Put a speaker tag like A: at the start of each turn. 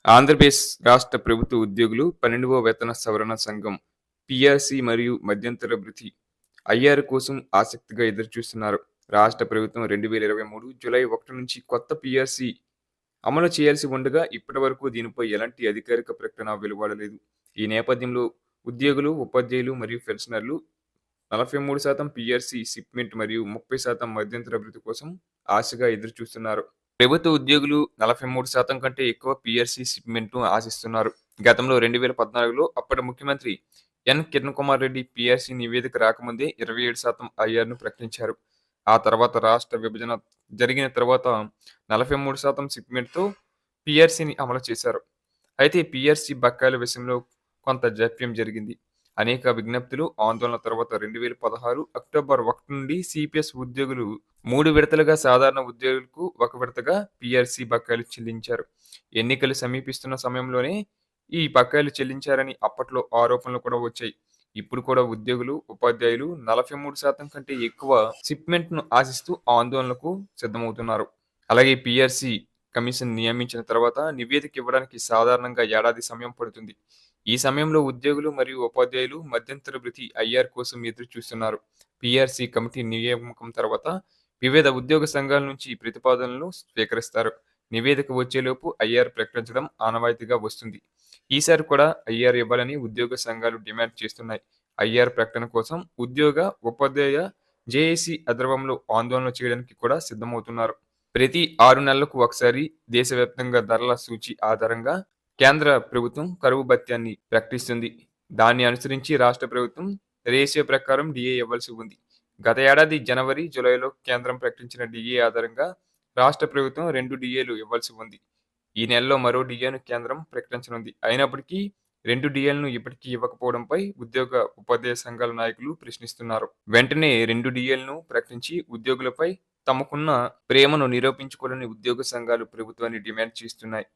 A: ఆంధ్రప్రదేశ్ రాష్ట్ర ప్రభుత్వ ఉద్యోగులు 12వ వేతన సవరణ సంఘం పీఆర్సీ మరియు మధ్యంతర భృతి ఐఆర్ కోసం ఆసక్తిగా ఎదురుచూస్తున్నారు. రాష్ట్ర ప్రభుత్వం 2023 జూలై 1 నుంచి కొత్త పీఆర్సీ అమలు చేయాల్సి ఉండగా ఇప్పటి వరకు దీనిపై ఎలాంటి అధికారిక ప్రకటన వెలువడలేదు. ఈ నేపథ్యంలో ఉద్యోగులు, ఉపాధ్యాయులు మరియు పెన్షనర్లు 43% పీఆర్సీ షిప్మెంట్ మరియు 30% మధ్యంతర భృతి కోసం ఆశగా ఎదురుచూస్తున్నారు. ప్రభుత్వ ఉద్యోగులు 43% కంటే ఎక్కువ పీఆర్సీ షిప్మెంట్‌ను ఆశిస్తున్నారు. గతంలో 2014లో అప్పటి ముఖ్యమంత్రి కిరణ్ కుమార్ రెడ్డి పీఆర్సీ నివేదిక రాకముందే 27% ఐఆర్‌ను ప్రకటించారు. ఆ తర్వాత రాష్ట్ర విభజన జరిగిన తర్వాత 43% షిప్మెంట్‌తో పీఆర్సీని అమలు చేశారు. అయితే పీఆర్సీ బకాయిల విషయంలో కొంత జాప్యం జరిగింది. అనేక విజ్ఞప్తులు, ఆందోళనల తర్వాత 2016 అక్టోబర్ 1 నుండి సిపిఎస్ ఉద్యోగులు 3 విడతలుగా, సాధారణ ఉద్యోగులకు 1 విడతగా పీఆర్సీ బకాయిలు చెల్లించారు. ఎన్నికలు సమీపిస్తున్న సమయంలోనే ఈ బకాయిలు చెల్లించారని అప్పట్లో ఆరోపణలు కూడా వచ్చాయి. ఇప్పుడు కూడా ఉద్యోగులు, ఉపాధ్యాయులు 43% కంటే ఎక్కువ షిప్మెంట్‌ను ఆశిస్తూ ఆందోళనలకు సిద్ధమవుతున్నారు. అలాగే పీఆర్సీ కమిషన్ నియమించిన తర్వాత నివేదిక ఇవ్వడానికి సాధారణంగా ఏడాది సమయం పడుతుంది. ఈ సమయంలో ఉద్యోగులు మరియు ఉపాధ్యాయులు మధ్యంతర భృతి ఐఆర్ కోసం ఎదురు చూస్తున్నారు. పీఆర్సీ కమిటీ నియామకం తర్వాత వివిధ ఉద్యోగ సంఘాల నుంచి ప్రతిపాదనలు స్వీకరిస్తారు. నివేదిక వచ్చేలోపు ఐఆర్ ప్రకటించడం ఆనవాయితీగా వస్తుంది. ఈసారి కూడా ఐఆర్ ఇవ్వాలని ఉద్యోగ సంఘాలు డిమాండ్ చేస్తున్నాయి. ఐఆర్ ప్రకటన కోసం ఉద్యోగ, ఉపాధ్యాయ జేఏసీ ఆధ్వర్యంలో ఆందోళన చేయడానికి కూడా సిద్ధమవుతున్నారు. ప్రతి 6 నెలలకు ఒకసారి దేశవ్యాప్తంగా ధరల సూచి ఆధారంగా కేంద్ర ప్రభుత్వం కరువు భత్యాన్ని ప్రకటిస్తుంది. దాన్ని అనుసరించి రాష్ట్ర ప్రభుత్వం రేషియో ప్రకారం డిఏ ఇవ్వాల్సి ఉంది. గత ఏడాది జనవరి, జూలైలో కేంద్రం ప్రకటించిన డిఏ ఆధారంగా రాష్ట్ర ప్రభుత్వం 2 డిఏలు ఇవ్వాల్సి ఉంది. ఈ నెలలో మరో డిఏను కేంద్రం ప్రకటించనుంది. అయినప్పటికీ 2 డిఏలను ఇప్పటికీ ఇవ్వకపోవడంపై ఉద్యోగ, ఉపాధ్యాయ సంఘాల నాయకులు ప్రశ్నిస్తున్నారు. వెంటనే 2 డిఏలను ప్రకటించి ఉద్యోగులపై తమకున్న ప్రేమను నిరూపించుకోవాలని ఉద్యోగ సంఘాలు ప్రభుత్వాన్ని డిమాండ్ చేస్తున్నాయి.